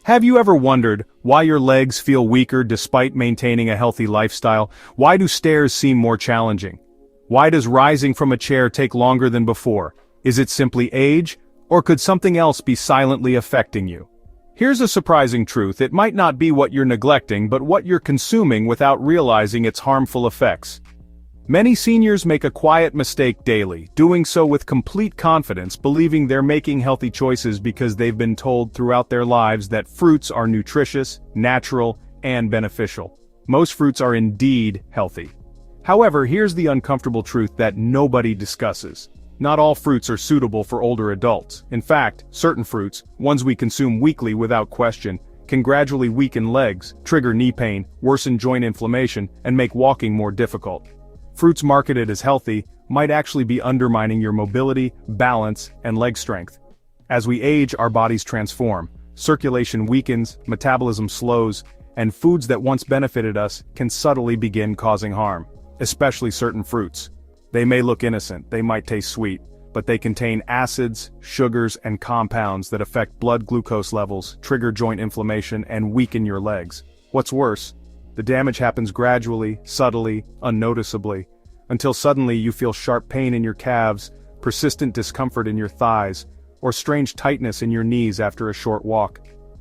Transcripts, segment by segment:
Have you ever wondered why your legs feel weaker despite maintaining a healthy lifestyle? Why do stairs seem more challenging? Why does rising from a chair take longer than before? Is it simply age, or could something else be silently affecting you? Here's a surprising truth: it might not be what you're neglecting, but what you're consuming without realizing its harmful effects. Many seniors make a quiet mistake daily, doing so with complete confidence, believing they're making healthy choices because they've been told throughout their lives that fruits are nutritious, natural, and beneficial. Most fruits are indeed healthy. However, here's the uncomfortable truth that nobody discusses. Not all fruits are suitable for older adults. In fact, certain fruits, ones we consume weekly without question, can gradually weaken legs, trigger knee pain, worsen joint inflammation, and make walking more difficult. Fruits marketed as healthy might actually be undermining your mobility, balance, and leg strength. As we age, our bodies transform, circulation weakens, metabolism slows, and foods that once benefited us can subtly begin causing harm, especially certain fruits. They may look innocent, they might taste sweet, but they contain acids, sugars, and compounds that affect blood glucose levels, trigger joint inflammation, and weaken your legs. What's worse, the damage happens gradually, subtly, unnoticeably, until suddenly you feel sharp pain in your calves, persistent discomfort in your thighs, or strange tightness in your knees after a short walk.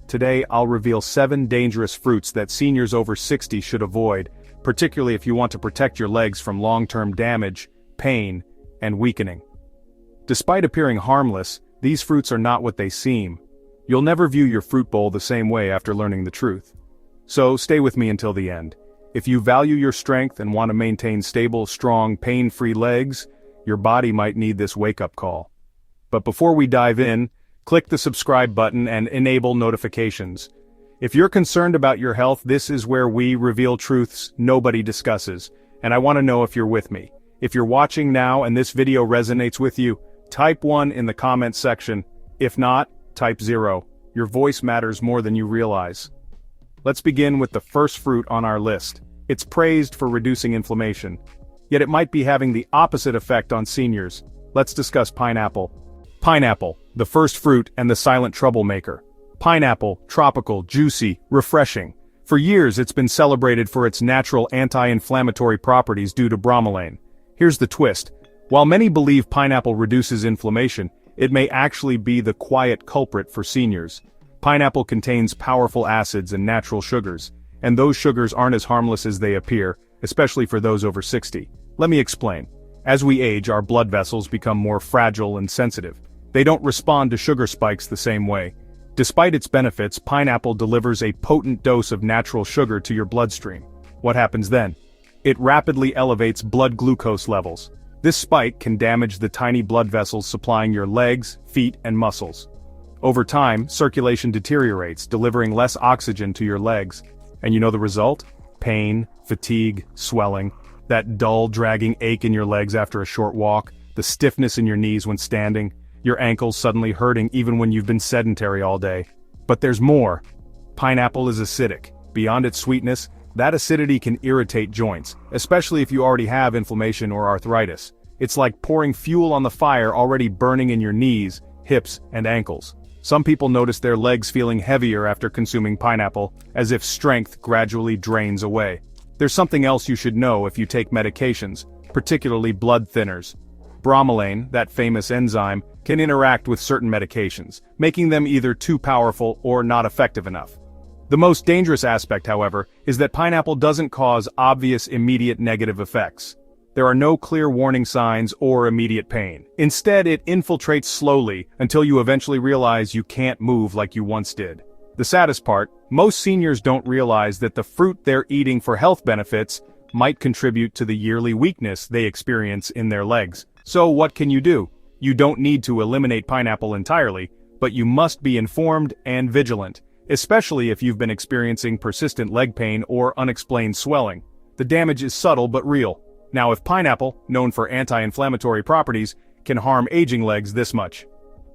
Today, I'll reveal 7 dangerous fruits that seniors over 60 should avoid, particularly if you want to protect your legs from long-term damage, pain, and weakening. Despite appearing harmless, these fruits are not what they seem. You'll never view your fruit bowl the same way after learning the truth. So stay with me until the end. If you value your strength and want to maintain stable, strong, pain-free legs, your body might need this wake-up call. But before we dive in, click the subscribe button and enable notifications. If you're concerned about your health, this is where we reveal truths nobody discusses, and I want to know if you're with me. If you're watching now and this video resonates with you, type 1 in the comments section. If not, type 0. Your voice matters more than you realize. Let's begin with the first fruit on our list. It's praised for reducing inflammation, yet it might be having the opposite effect on seniors. Let's discuss pineapple. Pineapple, the first fruit and the silent troublemaker. Pineapple, tropical, juicy, refreshing. For years it's been celebrated for its natural anti-inflammatory properties due to bromelain. Here's the twist. While many believe pineapple reduces inflammation, it may actually be the quiet culprit for seniors. Pineapple contains powerful acids and natural sugars, and those sugars aren't as harmless as they appear, especially for those over 60. Let me explain. As we age, our blood vessels become more fragile and sensitive. They don't respond to sugar spikes the same way. Despite its benefits, pineapple delivers a potent dose of natural sugar to your bloodstream. What happens then? It rapidly elevates blood glucose levels. This spike can damage the tiny blood vessels supplying your legs, feet, and muscles. Over time, circulation deteriorates, delivering less oxygen to your legs. And you know the result? Pain, fatigue, swelling, that dull, dragging ache in your legs after a short walk, the stiffness in your knees when standing, your ankles suddenly hurting even when you've been sedentary all day. But there's more. Pineapple is acidic. Beyond its sweetness, that acidity can irritate joints, especially if you already have inflammation or arthritis. It's like pouring fuel on the fire already burning in your knees, hips, and ankles. Some people notice their legs feeling heavier after consuming pineapple, as if strength gradually drains away. There's something else you should know if you take medications, particularly blood thinners. Bromelain, that famous enzyme, can interact with certain medications, making them either too powerful or not effective enough. The most dangerous aspect, however, is that pineapple doesn't cause obvious immediate negative effects. There are no clear warning signs or immediate pain. Instead, it infiltrates slowly until you eventually realize you can't move like you once did. The saddest part, most seniors don't realize that the fruit they're eating for health benefits might contribute to the yearly weakness they experience in their legs. So what can you do? You don't need to eliminate pineapple entirely, but you must be informed and vigilant, especially if you've been experiencing persistent leg pain or unexplained swelling. The damage is subtle but real. Now, if pineapple, known for anti-inflammatory properties, can harm aging legs this much,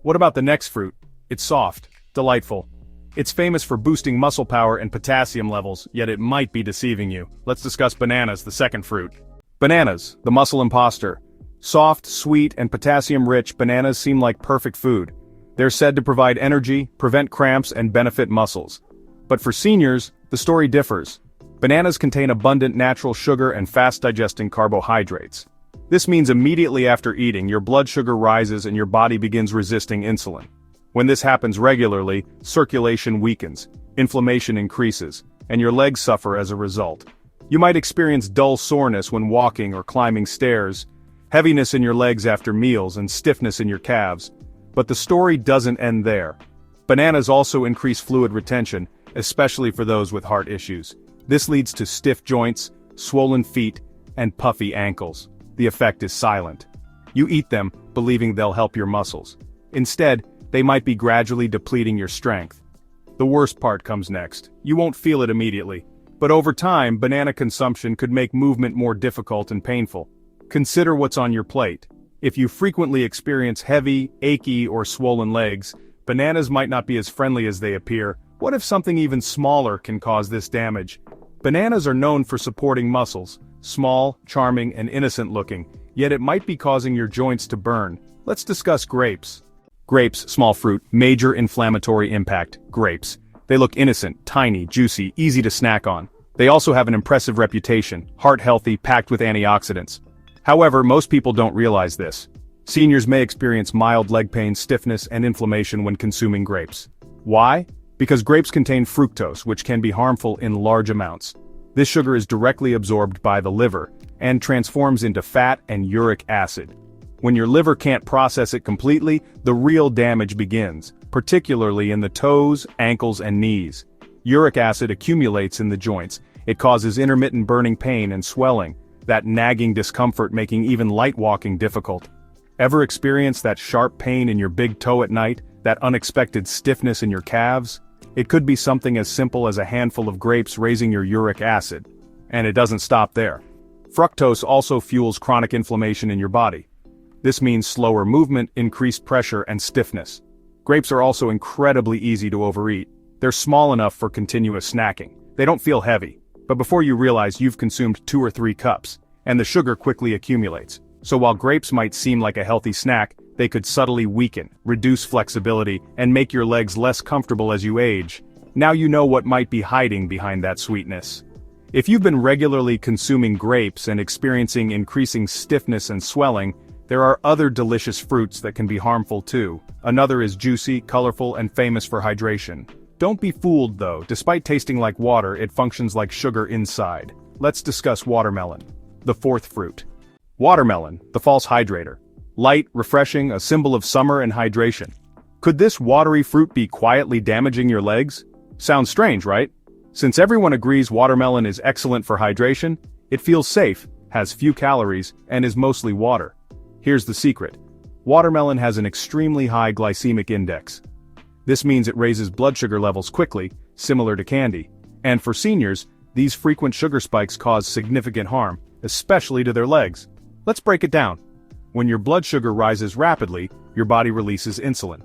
what about the next fruit? It's soft, delightful. It's famous for boosting muscle power and potassium levels, yet it might be deceiving you. Let's discuss bananas, the second fruit. Bananas, the muscle imposter. Soft, sweet, and potassium-rich, bananas seem like perfect food. They're said to provide energy, prevent cramps, and benefit muscles. But for seniors, the story differs. Bananas contain abundant natural sugar and fast-digesting carbohydrates. This means immediately after eating, your blood sugar rises and your body begins resisting insulin. When this happens regularly, circulation weakens, inflammation increases, and your legs suffer as a result. You might experience dull soreness when walking or climbing stairs, heaviness in your legs after meals, and stiffness in your calves. But the story doesn't end there. Bananas also increase fluid retention, especially for those with heart issues. This leads to stiff joints, swollen feet, and puffy ankles. The effect is silent. You eat them, believing they'll help your muscles. Instead, they might be gradually depleting your strength. The worst part comes next. You won't feel it immediately, but over time, banana consumption could make movement more difficult and painful. Consider what's on your plate. If you frequently experience heavy, achy, or swollen legs, bananas might not be as friendly as they appear. What if something even smaller can cause this damage? Bananas are known for supporting muscles, small, charming, and innocent looking, yet it might be causing your joints to burn. Let's discuss grapes. Grapes, small fruit, major inflammatory impact. Grapes. They look innocent, tiny, juicy, easy to snack on. They also have an impressive reputation, heart-healthy, packed with antioxidants. However, most people don't realize this. Seniors may experience mild leg pain, stiffness, and inflammation when consuming grapes. Why? Because grapes contain fructose, which can be harmful in large amounts. This sugar is directly absorbed by the liver, and transforms into fat and uric acid. When your liver can't process it completely, the real damage begins, particularly in the toes, ankles, and knees. Uric acid accumulates in the joints. It causes intermittent burning pain and swelling, that nagging discomfort making even light walking difficult. Ever experience that sharp pain in your big toe at night, that unexpected stiffness in your calves? It could be something as simple as a handful of grapes raising your uric acid. And it doesn't stop there. Fructose also fuels chronic inflammation in your body. This means slower movement, increased pressure, and stiffness. Grapes are also incredibly easy to overeat. They're small enough for continuous snacking. They don't feel heavy. But before you realize, you've consumed 2 or 3 cups, and the sugar quickly accumulates. So while grapes might seem like a healthy snack, they could subtly weaken, reduce flexibility, and make your legs less comfortable as you age. Now you know what might be hiding behind that sweetness. If you've been regularly consuming grapes and experiencing increasing stiffness and swelling, there are other delicious fruits that can be harmful too. Another is juicy, colorful, and famous for hydration. Don't be fooled though, despite tasting like water, it functions like sugar inside. Let's discuss watermelon, the 4th fruit. Watermelon, the false hydrator. Light, refreshing, a symbol of summer and hydration. Could this watery fruit be quietly damaging your legs? Sounds strange, right? Since everyone agrees watermelon is excellent for hydration, it feels safe, has few calories, and is mostly water. Here's the secret. Watermelon has an extremely high glycemic index. This means it raises blood sugar levels quickly, similar to candy. And for seniors, these frequent sugar spikes cause significant harm, especially to their legs. Let's break it down. When your blood sugar rises rapidly, your body releases insulin.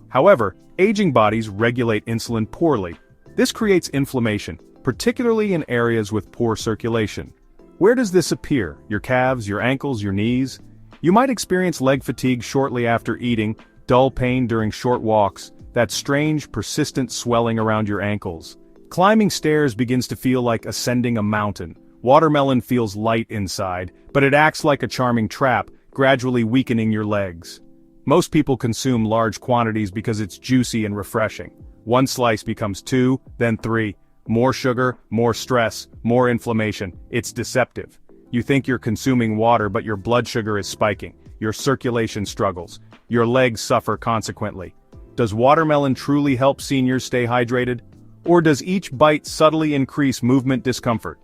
However, aging bodies regulate insulin poorly. This creates inflammation, particularly in areas with poor circulation. Where does this appear? Your calves, your ankles, your knees? You might experience leg fatigue shortly after eating, dull pain during short walks, that strange, persistent swelling around your ankles. Climbing stairs begins to feel like ascending a mountain. Watermelon feels light inside, but it acts like a charming trap, gradually weakening your legs. Most people consume large quantities because it's juicy and refreshing. One slice becomes 2, then 3. More sugar, more stress, more inflammation. It's deceptive. You think you're consuming water, but your blood sugar is spiking. Your circulation struggles. Your legs suffer consequently. Does watermelon truly help seniors stay hydrated? Or does each bite subtly increase movement discomfort?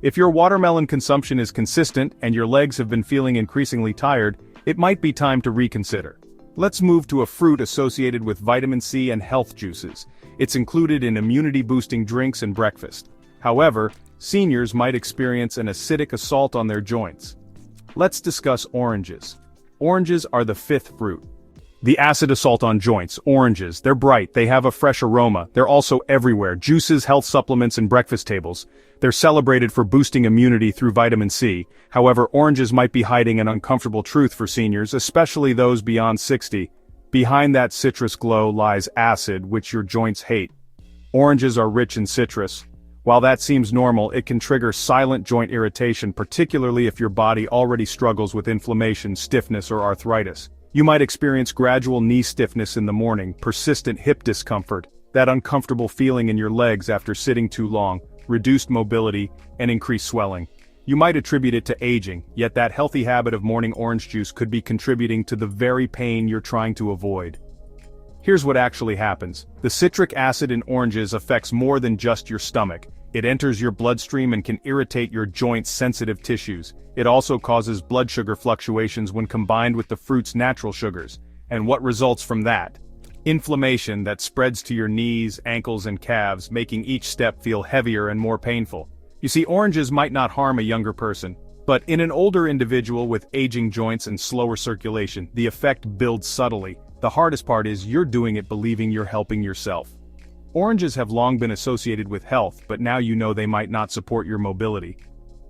If your watermelon consumption is consistent and your legs have been feeling increasingly tired, it might be time to reconsider. Let's move to a fruit associated with vitamin C and health juices. It's included in immunity-boosting drinks and breakfast. However, seniors might experience an acidic assault on their joints. Let's discuss oranges. Oranges are the 5th fruit. The acid assault on joints. Oranges, they're bright, they have a fresh aroma, they're also everywhere. Juices, health supplements, and breakfast tables. They're celebrated for boosting immunity through vitamin C. However, oranges might be hiding an uncomfortable truth for seniors, especially those beyond 60. Behind that citrus glow lies acid, which your joints hate. Oranges are rich in citrus. While that seems normal, it can trigger silent joint irritation, particularly if your body already struggles with inflammation, stiffness, or arthritis. You might experience gradual knee stiffness in the morning, persistent hip discomfort, that uncomfortable feeling in your legs after sitting too long, reduced mobility, and increased swelling. You might attribute it to aging, yet that healthy habit of morning orange juice could be contributing to the very pain you're trying to avoid. Here's what actually happens. The citric acid in oranges affects more than just your stomach. It enters your bloodstream and can irritate your joint-sensitive tissues. It also causes blood sugar fluctuations when combined with the fruit's natural sugars. And what results from that? Inflammation that spreads to your knees, ankles, and calves, making each step feel heavier and more painful. You see, oranges might not harm a younger person, but in an older individual with aging joints and slower circulation, the effect builds subtly. The hardest part is you're doing it believing you're helping yourself. Oranges have long been associated with health, but now you know they might not support your mobility.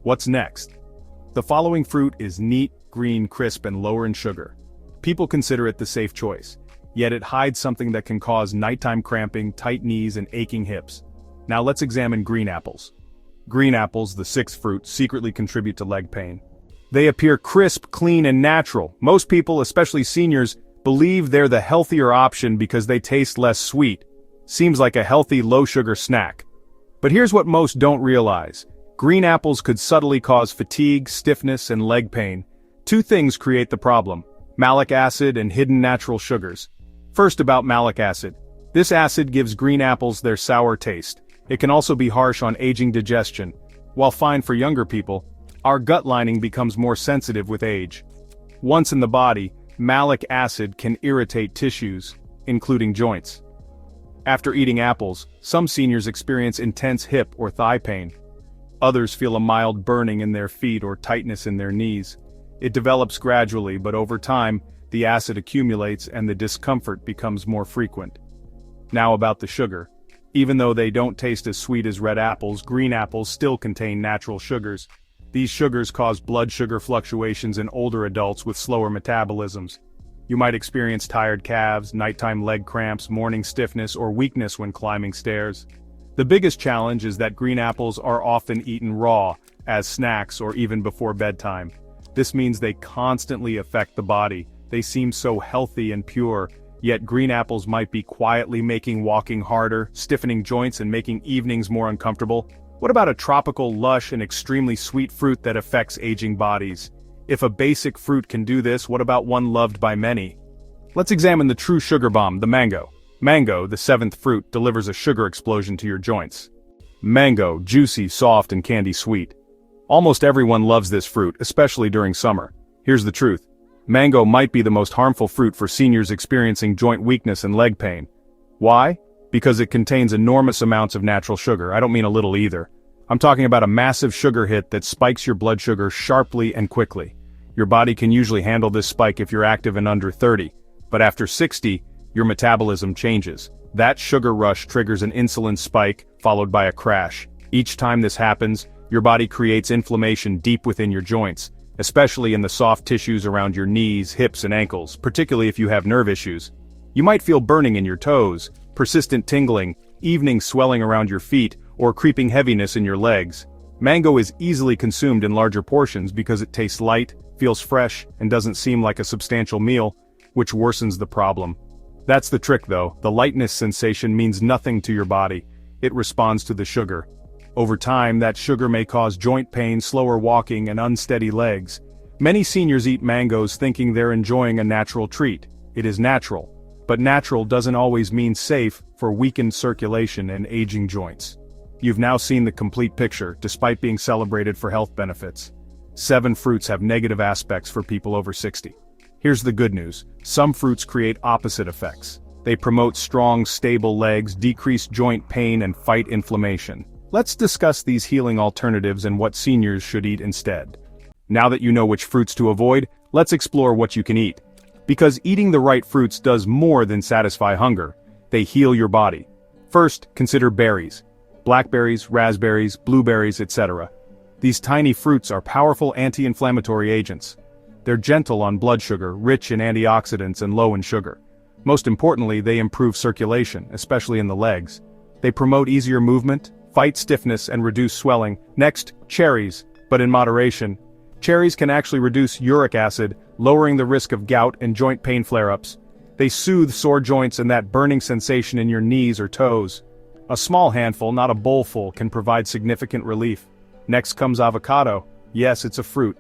What's next? The following fruit is neat, green, crisp, and lower in sugar. People consider it the safe choice, yet it hides something that can cause nighttime cramping, tight knees, and aching hips. Now let's examine green apples. Green apples, the sixth fruit, secretly contribute to leg pain. They appear crisp, clean, and natural. Most people, especially seniors, believe they're the healthier option because they taste less sweet. Seems like a healthy, low-sugar snack. But here's what most don't realize. Green apples could subtly cause fatigue, stiffness, and leg pain. Two things create the problem: malic acid and hidden natural sugars. First, about malic acid. This acid gives green apples their sour taste. It can also be harsh on aging digestion. While fine for younger people, our gut lining becomes more sensitive with age. Once in the body, malic acid can irritate tissues, including joints. After eating apples, some seniors experience intense hip or thigh pain. Others feel a mild burning in their feet or tightness in their knees. It develops gradually, but over time, the acid accumulates and the discomfort becomes more frequent. Now about the sugar. Even though they don't taste as sweet as red apples, green apples still contain natural sugars. These sugars cause blood sugar fluctuations in older adults with slower metabolisms. You might experience tired calves, nighttime leg cramps, morning stiffness, or weakness when climbing stairs. The biggest challenge is that green apples are often eaten raw, as snacks, or even before bedtime. This means they constantly affect the body. They seem so healthy and pure, yet green apples might be quietly making walking harder, stiffening joints, and making evenings more uncomfortable. What about a tropical, lush, and extremely sweet fruit that affects aging bodies? If a basic fruit can do this, what about one loved by many? Let's examine the true sugar bomb, the mango. Mango, the seventh fruit, delivers a sugar explosion to your joints. Mango, juicy, soft, and candy sweet. Almost everyone loves this fruit, especially during summer. Here's the truth. Mango might be the most harmful fruit for seniors experiencing joint weakness and leg pain. Why? Because it contains enormous amounts of natural sugar. I don't mean a little either. I'm talking about a massive sugar hit that spikes your blood sugar sharply and quickly. Your body can usually handle this spike if you're active and under 30, but after 60, your metabolism changes. That sugar rush triggers an insulin spike, followed by a crash. Each time this happens, your body creates inflammation deep within your joints, especially in the soft tissues around your knees, hips, and ankles, particularly if you have nerve issues. You might feel burning in your toes, persistent tingling, evening swelling around your feet, or creeping heaviness in your legs. Mango is easily consumed in larger portions because it tastes light, feels fresh, and doesn't seem like a substantial meal, which worsens the problem. That's the trick though. The lightness sensation means nothing to your body. It responds to the sugar. Over time, that sugar may cause joint pain, slower walking, and unsteady legs. Many seniors eat mangoes thinking they're enjoying a natural treat. It is natural, but natural doesn't always mean safe for weakened circulation and aging joints. You've now seen the complete picture, despite being celebrated for health benefits. 7 fruits have negative aspects for people over 60. Here's the good news. Some fruits create opposite effects. They promote strong, stable legs, decrease joint pain, and fight inflammation. Let's discuss these healing alternatives and what seniors should eat instead. Now that you know which fruits to avoid, let's explore what you can eat. Because eating the right fruits does more than satisfy hunger. They heal your body. First, consider berries. Blackberries, raspberries, blueberries, etc. These tiny fruits are powerful anti-inflammatory agents. They're gentle on blood sugar, rich in antioxidants, and low in sugar. Most importantly, they improve circulation, especially in the legs. They promote easier movement, fight stiffness, and reduce swelling. Next, cherries, but in moderation. Cherries can actually reduce uric acid, lowering the risk of gout and joint pain flare-ups. They soothe sore joints and that burning sensation in your knees or toes. A small handful, not a bowlful, can provide significant relief. Next comes avocado. Yes, it's a fruit.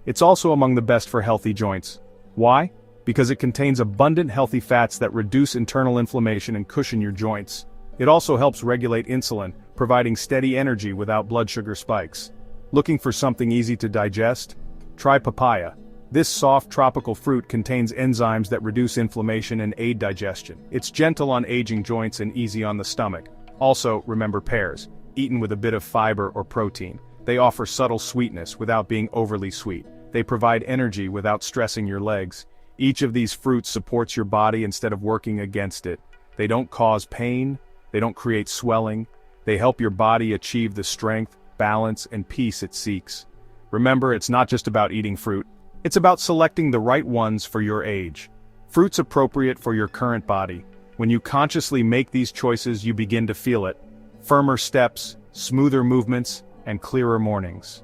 It's also among the best for healthy joints. Why? Because it contains abundant healthy fats that reduce internal inflammation and cushion your joints. It also helps regulate insulin, providing steady energy without blood sugar spikes. Looking for something easy to digest? Try papaya. This soft tropical fruit contains enzymes that reduce inflammation and aid digestion. It's gentle on aging joints and easy on the stomach. Also, remember pears, eaten with a bit of fiber or protein. They offer subtle sweetness without being overly sweet. They provide energy without stressing your legs. Each of these fruits supports your body instead of working against it. They don't cause pain, they don't create swelling, they help your body achieve the strength, balance, and peace it seeks. Remember, it's not just about eating fruit, it's about selecting the right ones for your age. Fruits appropriate for your current body. When you consciously make these choices, you begin to feel it. Firmer steps, smoother movements, and clearer mornings.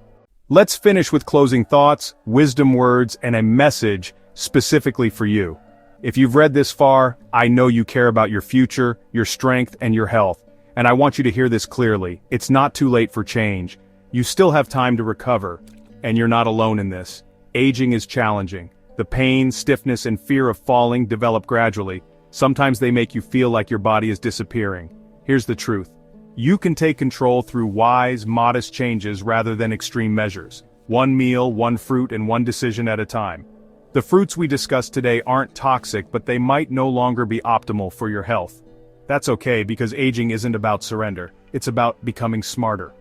Let's finish with closing thoughts, wisdom words, and a message specifically for you. If you've read this far, I know you care about your future, your strength, and your health. And I want you to hear this clearly. It's not too late for change. You still have time to recover. And you're not alone in this. Aging is challenging. The pain, stiffness, and fear of falling develop gradually. Sometimes they make you feel like your body is disappearing. Here's the truth. You can take control through wise, modest changes rather than extreme measures. One meal, one fruit, and one decision at a time. The fruits we discussed today aren't toxic, but they might no longer be optimal for your health. That's okay, because aging isn't about surrender. It's about becoming smarter.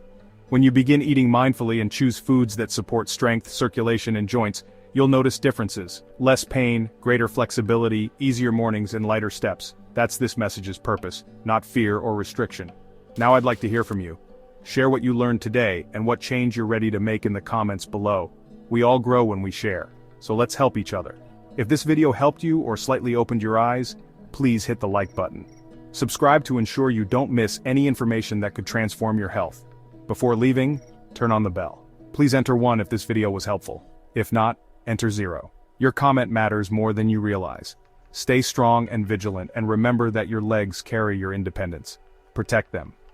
When you begin eating mindfully and choose foods that support strength, circulation, and joints, you'll notice differences. Less pain, greater flexibility, easier mornings, and lighter steps. That's this message's purpose, not fear or restriction. Now I'd like to hear from you. Share what you learned today and what change you're ready to make in the comments below. We all grow when we share, so let's help each other. If this video helped you or slightly opened your eyes, please hit the like button. Subscribe to ensure you don't miss any information that could transform your health. Before leaving, turn on the bell. Please enter 1 if this video was helpful. If not, enter 0. Your comment matters more than you realize. Stay strong and vigilant, and remember that your legs carry your independence. Protect them.